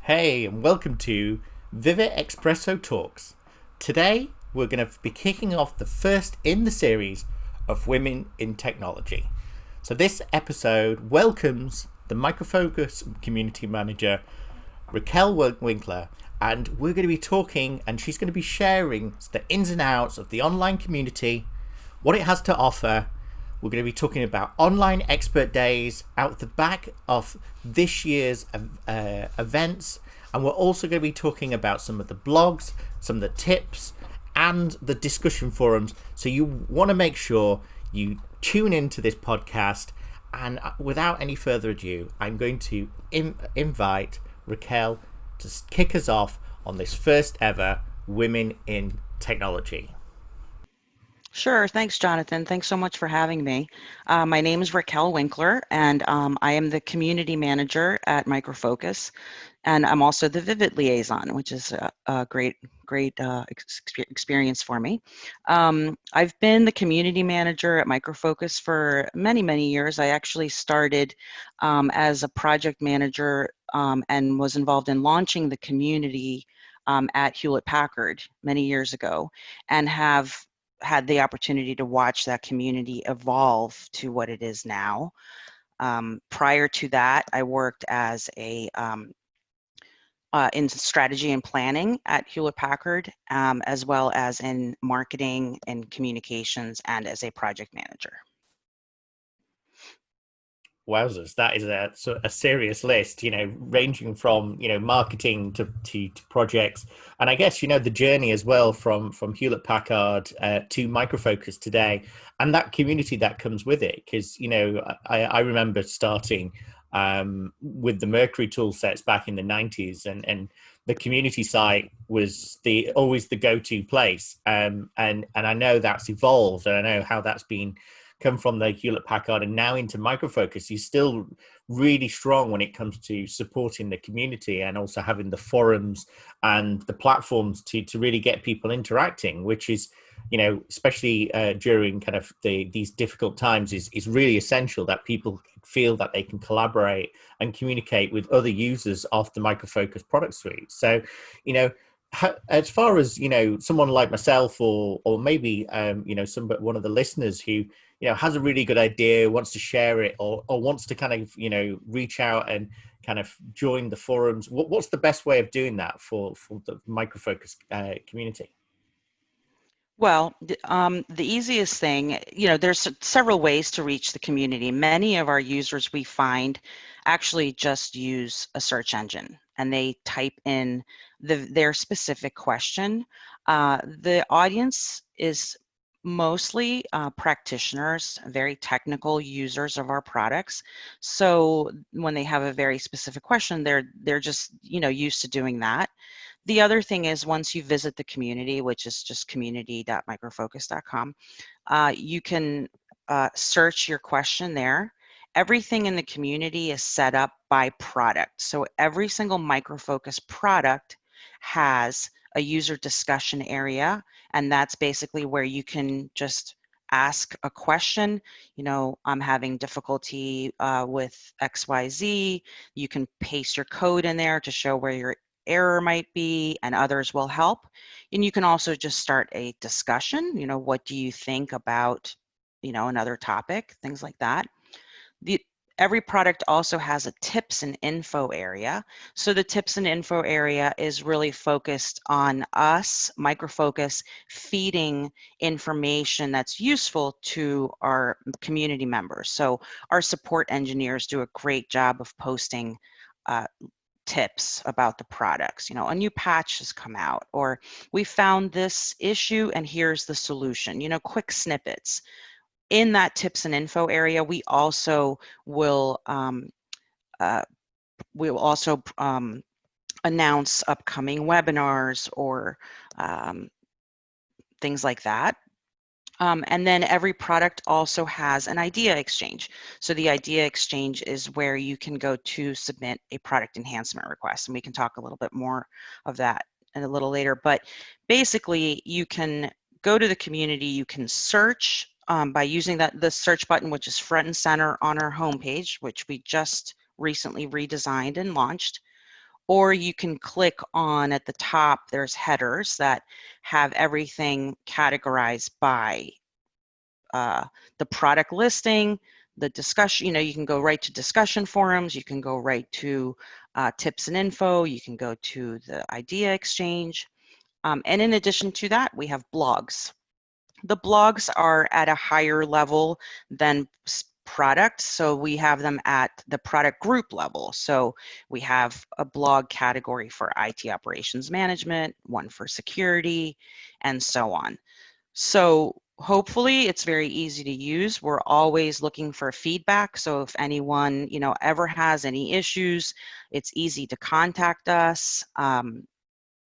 Hey, and welcome to Vivid Espresso Talks. Today, we're going to be kicking off the first in the series of Women in Technology. So, this episode welcomes the Microfocus Community Manager, Raquel Winkler, and we're going to be talking, and she's going to be sharing the ins and outs of the online community, what it has to offer. We're going to be talking about online expert days out the back of this year's events. And we're also going to be talking about some of the blogs, some of the tips, and the discussion forums. So you want to make sure you tune into this podcast. And without any further ado, I'm going to invite Raquel to kick us off on this first ever Women in Technology. Sure. Thanks, Jonathan. Thanks so much for having me. My name is Raquel Winkler, and I am the community manager at Microfocus, and I'm also the Vivid liaison, which is a great experience for me. I've been the community manager at Microfocus for many years. I actually started as a project manager and was involved in launching the community at Hewlett Packard many years ago, and have had the opportunity to watch that community evolve to what it is now. Prior to that, I worked as in strategy and planning at Hewlett Packard, as well as in marketing and communications and as a project manager. Wowzers, that is a serious list, ranging from, marketing to projects. And I guess, the journey as well from Hewlett Packard to Microfocus today and that community that comes with it. Because, I remember starting with the Mercury tool sets back in the 90s, and the community site was always the go-to place. And I know that's evolved, and I know how that's been come from the Hewlett Packard and now into Microfocus. He's still really strong when it comes to supporting the community and also having the forums and the platforms to really get people interacting, which is, especially during kind of these difficult times, is really essential that people feel that they can collaborate and communicate with other users of the Microfocus product suite. So, as far as someone like myself or maybe one of the listeners who has a really good idea, wants to share it, or wants to kind of reach out and kind of join the forums, what's the best way of doing that for the Microfocus community? Well, the easiest thing, there's several ways to reach the community. Many of our users we find actually just use a search engine and they type in their specific question. The audience is mostly practitioners, very technical users of our products. So when they have a very specific question, they're just used to doing that. The other thing is once you visit the community, which is just community.microfocus.com, you can search your question there. Everything in the community is set up by product. So every single Microfocus product has a user discussion area, and that's basically where you can just ask a question. I'm having difficulty with XYZ. You can paste your code in there to show where your error might be, and others will help. And you can also just start a discussion. What do you think about, another topic, things like that. Every product also has a tips and info area. So the tips and info area is really focused on us, Microfocus, feeding information that's useful to our community members. So our support engineers do a great job of posting tips about the products. A new patch has come out, or we found this issue and here's the solution. Quick snippets. In that tips and info area, we also will announce upcoming webinars or things like that. And then every product also has an idea exchange. So the idea exchange is where you can go to submit a product enhancement request. And we can talk a little bit more of that a little later. But basically, you can go to the community, you can search by using the search button, which is front and center on our homepage, which we just recently redesigned and launched. or you can click on at the top, there's headers that have everything categorized by the product listing, the discussion, you can go right to discussion forums, you can go right to tips and info, you can go to the idea exchange. And in addition to that, we have blogs. The blogs are at a higher level than products, so we have them at the product group level. So we have a blog category for IT operations management, one for security, and so on. So hopefully it's very easy to use. We're always looking for feedback. So if anyone, ever has any issues, it's easy to contact us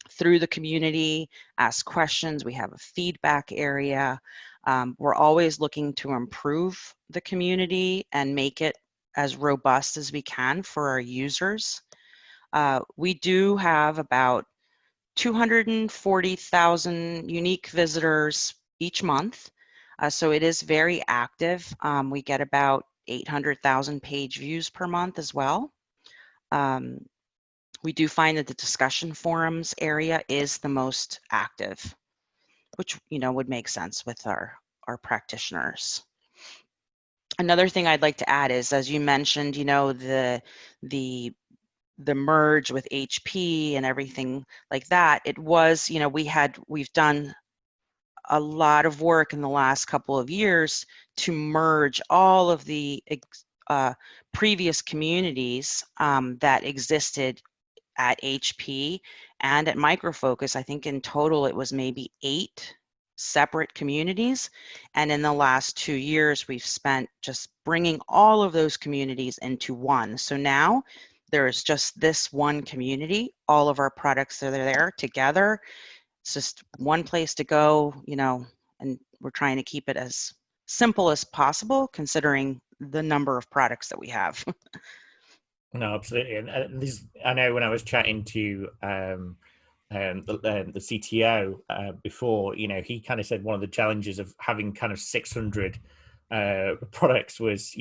through the community, ask questions. We have a feedback area. We're always looking to improve the community and make it as robust as we can for our users. We do have about 240,000 unique visitors each month. So it is very active. We get about 800,000 page views per month as well. We do find that the discussion forums area is the most active, which, would make sense with our practitioners. Another thing I'd like to add is, as you mentioned, the merge with HP and everything like that, it was, we've done a lot of work in the last couple of years to merge all of the previous communities that existed at HP and at Micro Focus. I think in total it was maybe 8 separate communities. And in the last 2 years, we've spent just bringing all of those communities into one. So now there's just this one community. All of our products are there together. It's just one place to go, and we're trying to keep it as simple as possible considering the number of products that we have. No, absolutely. And this, I know when I was chatting to the CTO before, he kind of said one of the challenges of having kind of 600 products was,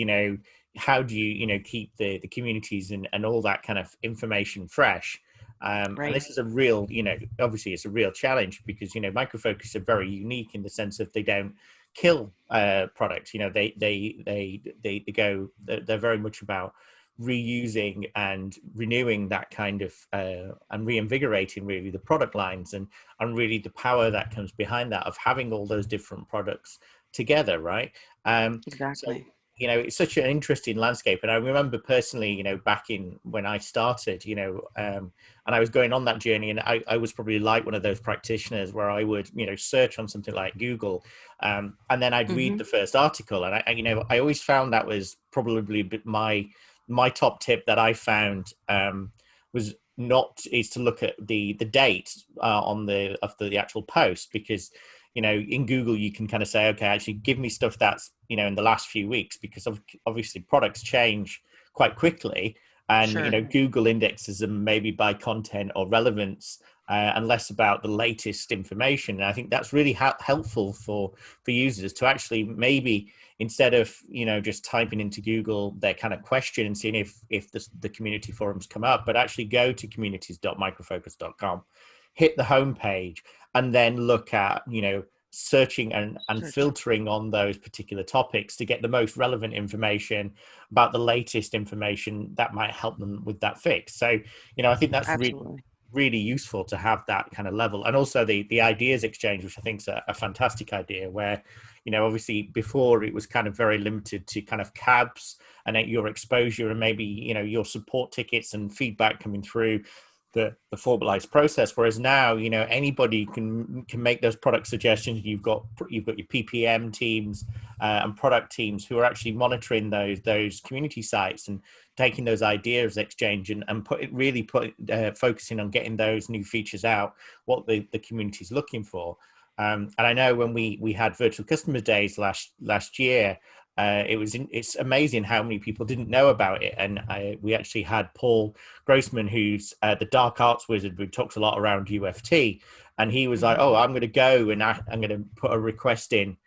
how do you, keep the communities and all that kind of information fresh? Right. And this is a real, obviously it's a real challenge because, Micro Focus are very unique in the sense that they don't kill products. They go, they're very much about reusing and renewing that kind of and reinvigorating really the product lines and really the power that comes behind that of having all those different products together, right? Exactly. So it's such an interesting landscape. And I remember personally, back in when I started, and I was going on that journey, and I was probably like one of those practitioners where I would, search on something like Google, and then I'd read the first article. And I always found that was probably a bit my top tip that I found is to look at the date on the actual post, because in Google you can kind of say, okay, actually give me stuff that's in the last few weeks, because obviously products change quite quickly, and Sure. Google indexes them maybe by content or relevance, and less about the latest information. And I think that's really helpful for users to actually maybe, instead of just typing into Google their kind of question and seeing if the community forums come up, but actually go to communities.microfocus.com, hit the homepage, and then look at searching and filtering on those particular topics to get the most relevant information about the latest information that might help them with that fix. So I think that's really useful to have that kind of level. And also the ideas exchange, which I think is a fantastic idea, where obviously before it was kind of very limited to kind of cabs and your exposure and maybe your support tickets and feedback coming through the formalized process, whereas now anybody can make those product suggestions. You've got your PPM teams and product teams who are actually monitoring those community sites and taking those ideas exchange and focusing on getting those new features out, what the community is looking for. And I know when we had virtual customer days last year, it's amazing how many people didn't know about it. And we actually had Paul Grossman, who's the dark arts wizard, who talks a lot around UFT, and he was like, "Oh, I'm going to go and I'm going to put a request in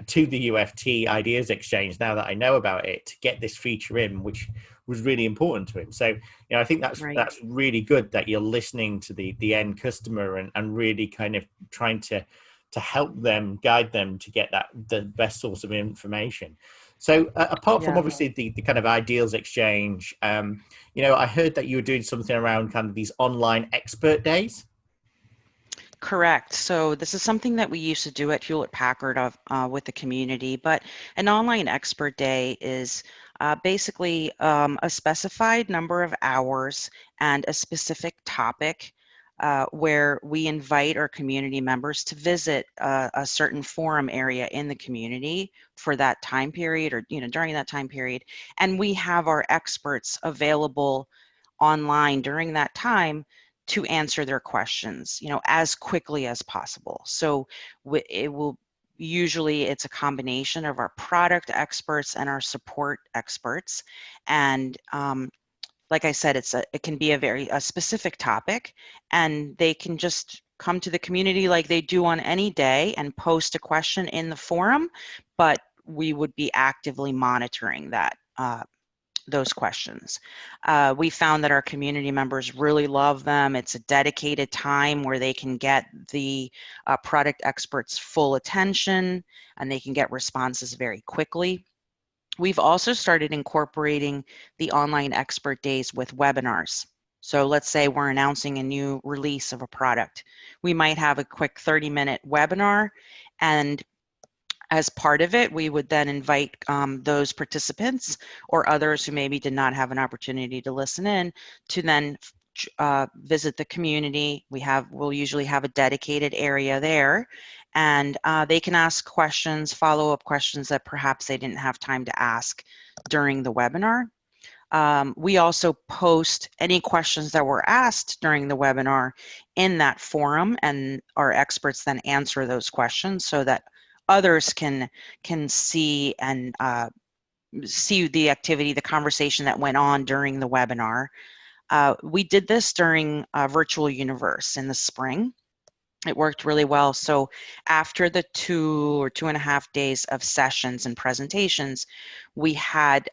to the UFT Ideas Exchange now that I know about it, to get this feature in, which was really important to him. So, I think Right. that's really good that you're listening to the end customer, and really kind of trying to help them, guide them to get the best source of information. So apart from Yeah. obviously the kind of ideals exchange, I heard that you were doing something around kind of these online expert days. Correct. So this is something that we used to do at Hewlett Packard with the community, but an online expert day is basically a specified number of hours and a specific topic where we invite our community members to visit a certain forum area in the community for that time period, or during that time period, and we have our experts available online during that time to answer their questions, as quickly as possible. So it will usually, it's a combination of our product experts and our support experts. And like I said, it can be a specific topic, and they can just come to the community like they do on any day and post a question in the forum, but we would be actively monitoring that those questions. We found that our community members really love them. It's a dedicated time where they can get the product experts' full attention, and they can get responses very quickly. We've also started incorporating the online expert days with webinars. So let's say we're announcing a new release of a product. We might have a quick 30-minute webinar, and as part of it, we would then invite those participants or others who maybe did not have an opportunity to listen in to then visit the community. We'll usually have a dedicated area there, and they can ask questions, follow-up questions that perhaps they didn't have time to ask during the webinar. We also post any questions that were asked during the webinar in that forum, and our experts then answer those questions so that others can see and see the activity, the conversation that went on during the webinar. We did this during Virtual Universe in the spring. It worked really well. So after the 2 or 2.5 days of sessions and presentations, we had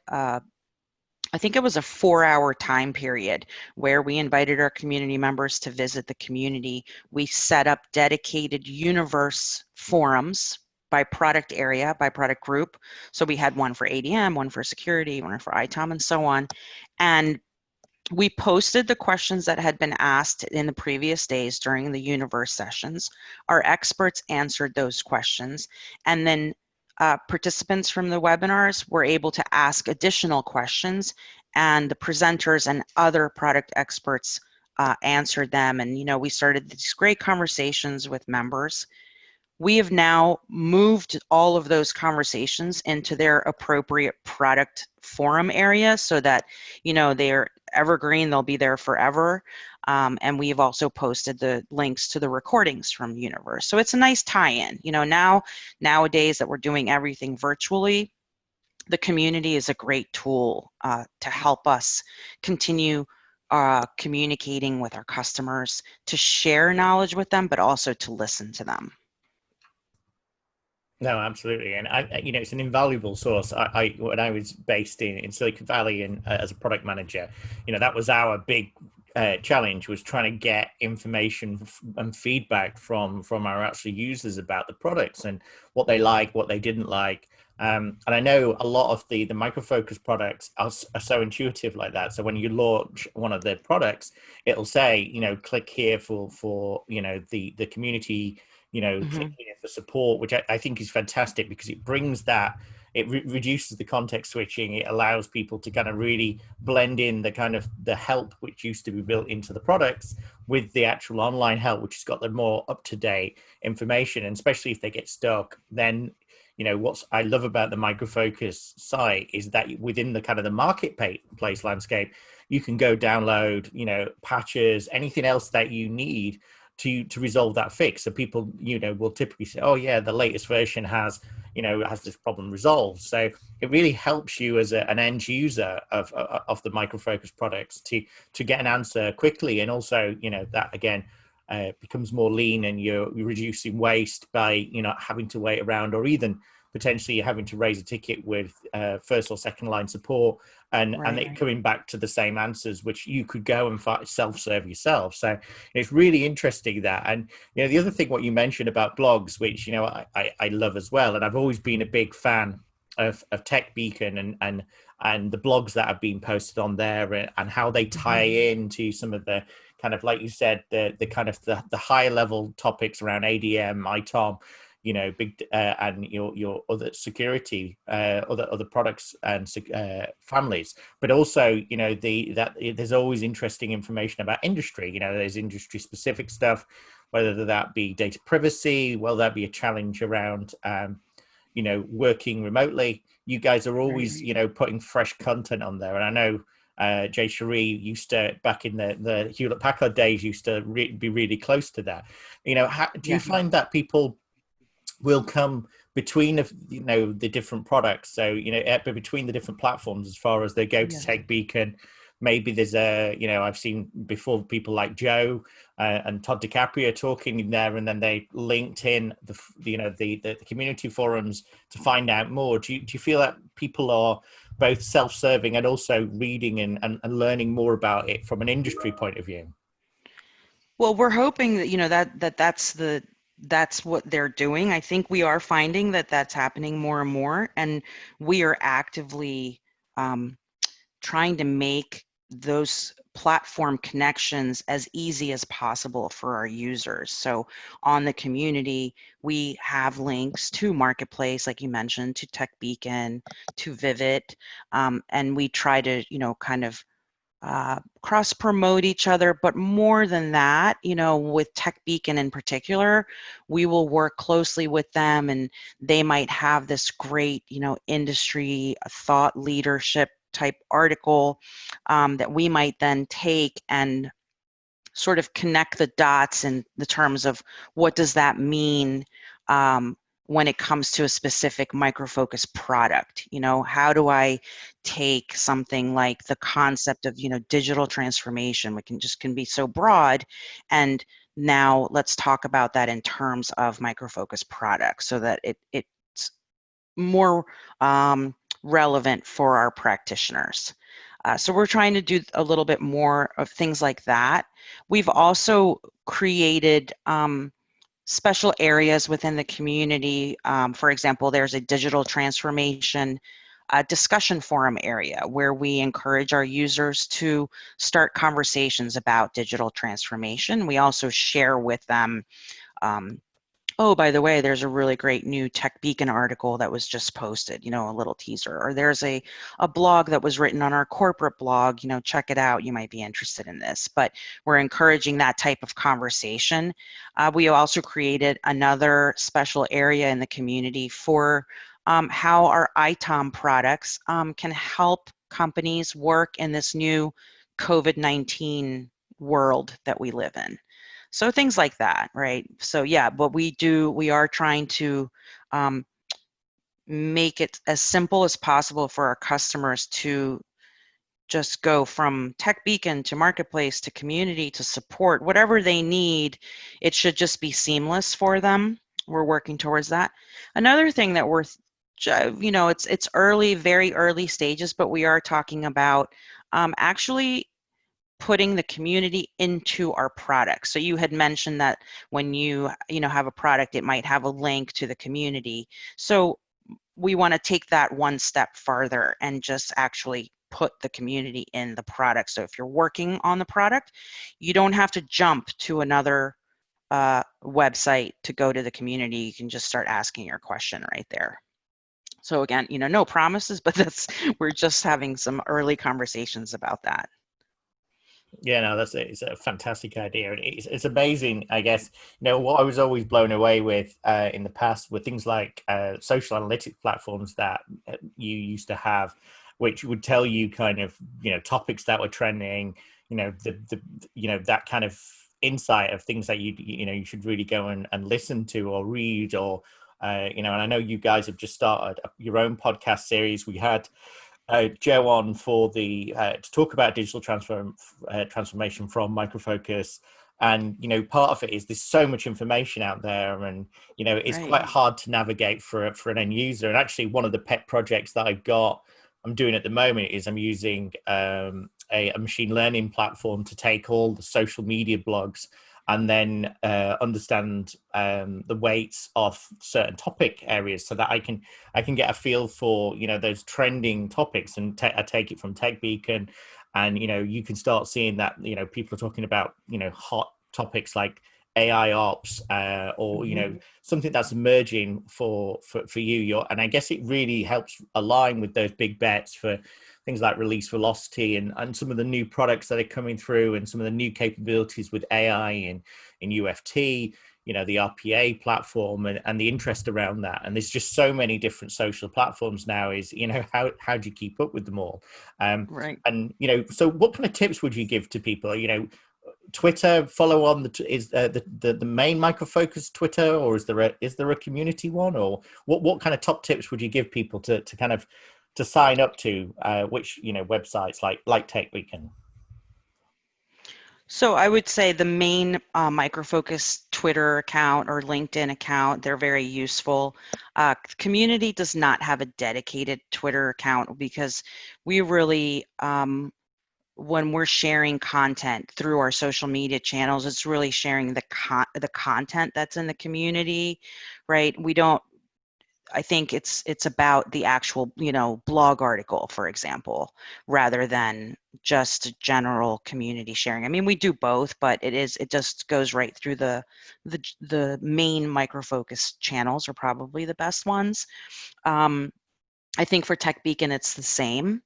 I think it was a 4-hour time period where we invited our community members to visit the community. We set up dedicated universe forums by product area, by product group. So we had one for ADM, one for security, one for ITOM, and so on. And we posted the questions that had been asked in the previous days during the universe sessions. Our experts answered those questions, and then participants from the webinars were able to ask additional questions, and the presenters and other product experts answered them. And we started these great conversations with members. We have now moved all of those conversations into their appropriate product forum area so that, they're evergreen, they'll be there forever. And we've also posted the links to the recordings from Universe. So it's a nice tie-in. Nowadays that we're doing everything virtually, the community is a great tool to help us continue communicating with our customers, to share knowledge with them, but also to listen to them. No, absolutely, and it's an invaluable source. When I was based in Silicon Valley and as a product manager, that was our big challenge, was trying to get information and feedback from our actual users about the products and what they like, what they didn't like. And I know a lot of the Micro Focus products are so intuitive like that. So when you launch one of their products, it'll say, click here for the community, click here for support, which I think is fantastic, because it brings that, it reduces the context switching. It allows people to kind of really blend in the kind of the help which used to be built into the products with the actual online help, which has got the more up-to-date information. And especially if they get stuck, then what I love about the Micro Focus site is that within the kind of the marketplace landscape, you can go download, patches, anything else that you need to resolve that fix. So people, will typically say, oh yeah, the latest version has this problem resolved. So it really helps you as an end user of the Micro Focus products to get an answer quickly. And also, that again, becomes more lean, and you're reducing waste by, having to wait around, or even potentially having to raise a ticket with first or second line support, and Right. it coming back to the same answers, which you could go and self-serve yourself. So it's really interesting that. And the other thing, what you mentioned about blogs, which I love as well, and I've always been a big fan of Tech Beacon and the blogs that have been posted on there, and how they tie into some of the kind of, like you said, the kind of the higher level topics around ADM, ITOM, big and your other security, other products and families, but also there's always interesting information about industry. There's industry specific stuff, whether that be data privacy, whether that be a challenge around working remotely. You guys are always putting fresh content on there, and I know Jay Cherie used to, back in the Hewlett Packard days, used to be really close to that. Do you find that people will come between the different products, so between the different platforms, as far as they go to Tech Beacon? Maybe there's I've seen before people like Joe and Todd DiCaprio talking in there, and then they linked in the community forums to find out more. Do you feel that people are both self-serving and also reading and learning more about it from an industry point of view? Well, we're hoping that that's what they're doing. I think we are finding that that's happening more and more, and we are actively trying to make those platform connections as easy as possible for our users. So on the community, we have links to Marketplace, like you mentioned, to Tech Beacon, to Vivid, and we try to, kind of cross promote each other. But more than that, with Tech Beacon in particular, we will work closely with them, and they might have this great, industry thought leadership type article that we might then take and sort of connect the dots in the terms of what does that mean when it comes to a specific Micro Focus product. How do I take something like the concept of digital transformation, which can be so broad, and now let's talk about that in terms of Micro Focus products, so that it's more relevant for our practitioners. So we're trying to do a little bit more of things like that. We've also created special areas within the community. For example, there's a digital transformation discussion forum area where we encourage our users to start conversations about digital transformation. We also share with them oh, by the way, there's a really great new Tech Beacon article that was just posted, a little teaser, or there's a blog that was written on our corporate blog, check it out, you might be interested in this. But we're encouraging that type of conversation. We also created another special area in the community for how our ITOM products can help companies work in this new COVID-19 world that we live in. So things like that, right? So yeah, but we are trying to make it as simple as possible for our customers to just go from Tech Beacon to Marketplace to community to support, whatever they need. It should just be seamless for them. We're working towards that. Another thing that it's early, very early stages, but we are talking about actually putting the community into our product. So you had mentioned that when you have a product, it might have a link to the community. So we want to take that one step farther and just actually put the community in the product. So if you're working on the product, you don't have to jump to another website to go to the community. You can just start asking your question right there. So again, no promises, but we're just having some early conversations about that. Yeah, no, it's a fantastic idea, and it's amazing. I guess what I was always blown away with in the past were things like social analytics platforms that you used to have, which would tell you kind of topics that were trending, that kind of insight of things that you should really go and listen to or read, or and I know you guys have just started your own podcast series. We had Joe on for the to talk about digital transformation from Micro Focus And part of it is there's so much information out there, and it's Right. quite hard to navigate for an end user. And actually, one of the pet projects that I'm doing at the moment is I'm using a machine learning platform to take all the social media blogs and then understand the weights of certain topic areas, so that I can get a feel for those trending topics. And I take it from Tech Beacon, and you can start seeing that people are talking about hot topics like AI ops, or something that's emerging for you. And I guess it really helps align with those big bets for things like release velocity, and some of the new products that are coming through, and some of the new capabilities with AI in UFT, the RPA platform, and the interest around that. And there's just so many different social platforms now. Is how do you keep up with them all? Right. And so what kind of tips would you give to people? Twitter, follow on the main Micro Focus Twitter, or is there a community one? Or what kind of top tips would you give people to kind of to sign up to which websites like Tech Beacon? So I would say the main Micro Focus Twitter account or LinkedIn account, they're very useful. Community does not have a dedicated Twitter account, because we really, when we're sharing content through our social media channels, it's really sharing the content that's in the community, right? I think it's about the actual, blog article, for example, rather than just general community sharing. I mean, we do both, but it just goes right through the main Micro Focus channels are probably the best ones. I think for Tech Beacon, it's the same.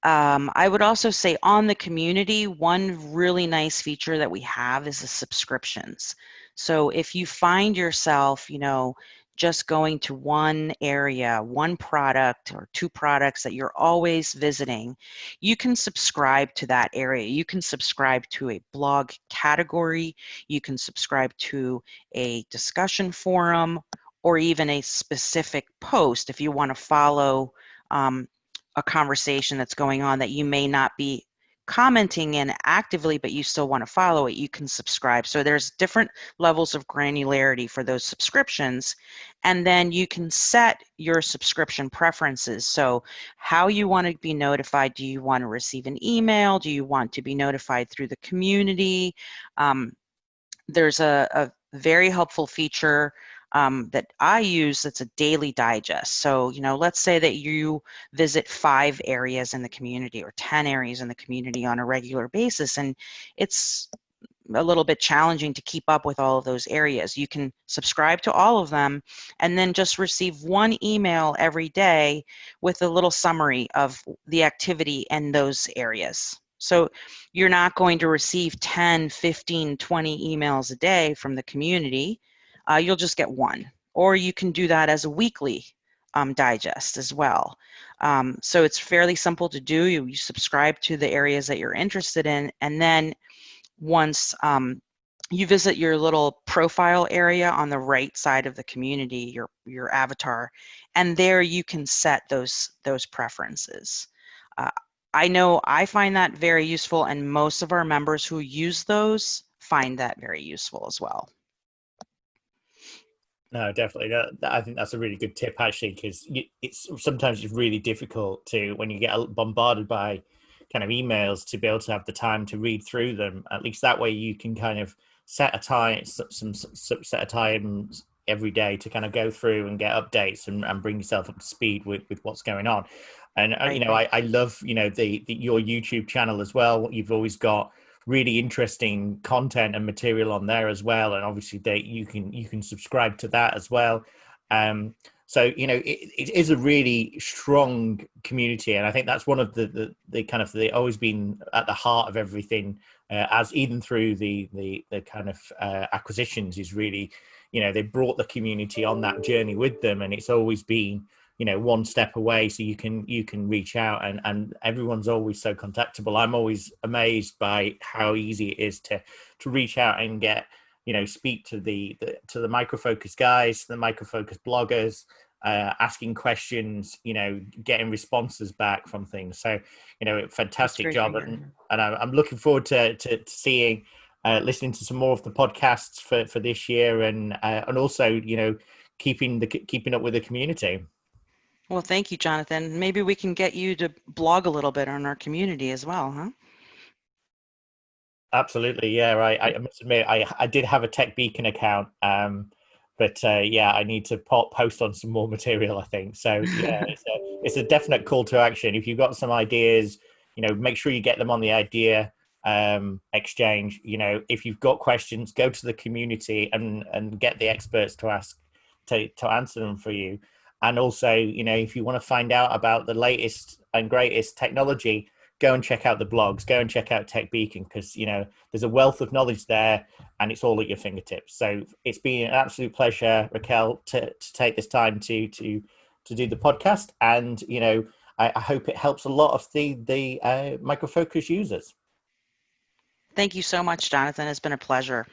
I would also say on the community, one really nice feature that we have is the subscriptions. So if you find yourself, just going to one area, one product or two products that you're always visiting, you can subscribe to that area. You can subscribe to a blog category. You can subscribe to a discussion forum, or even a specific post if you want to follow a conversation that's going on that you may not be commenting in actively, but you still want to follow it. You can subscribe. So there's different levels of granularity for those subscriptions. And then you can set your subscription preferences. So how you want to be notified. Do you want to receive an email? Do you want to be notified through the community? There's a very helpful feature that I use that's a daily digest. So, let's say that you visit 5 areas in the community or 10 areas in the community on a regular basis, and it's a little bit challenging to keep up with all of those areas. You can subscribe to all of them and then just receive one email every day with a little summary of the activity in those areas. So you're not going to receive 10, 15, 20 emails a day from the community. You'll just get one. Or you can do that as a weekly digest as well. So it's fairly simple to do. You subscribe to the areas that you're interested in, and then once you visit your little profile area on the right side of the community, your avatar, and there you can set those preferences. I know I find that very useful, and most of our members who use those find that very useful as well. No, definitely. I think that's a really good tip, actually, because sometimes it's really difficult to, when you get bombarded by kind of emails, to be able to have the time to read through them. At least that way you can kind of set a time, set a time every day to kind of go through and get updates, and bring yourself up to speed with what's going on. And Right. I love your YouTube channel as well. You've always got really interesting content and material on there as well, and obviously you can subscribe to that as well. So it is a really strong community, and I think that's one of the kind of the always been at the heart of everything, as even through the kind of acquisitions, is really they brought the community on that journey with them, and it's always been one step away, so you can reach out, and everyone's always so contactable. I'm always amazed by how easy it is to reach out and get speak to the Micro Focus guys, the Micro Focus bloggers, asking questions, getting responses back from things. So fantastic job, and I'm looking forward to seeing listening to some more of the podcasts for this year, and also, keeping up with the community. Well, thank you, Jonathan. Maybe we can get you to blog a little bit on our community as well, huh? Absolutely, yeah. I must admit, I did have a Tech Beacon account, but yeah, I need to post on some more material, I think. So yeah, it's a definite call to action. If you've got some ideas, make sure you get them on the idea exchange. If you've got questions, go to the community and get the experts to ask to answer them for you. And also, if you want to find out about the latest and greatest technology, go and check out the blogs, go and check out Tech Beacon, because there's a wealth of knowledge there, and it's all at your fingertips. So it's been an absolute pleasure, Raquel, to take this time to do the podcast, and I hope it helps a lot of the Micro Focus users. Thank you so much, Jonathan. It's been a pleasure.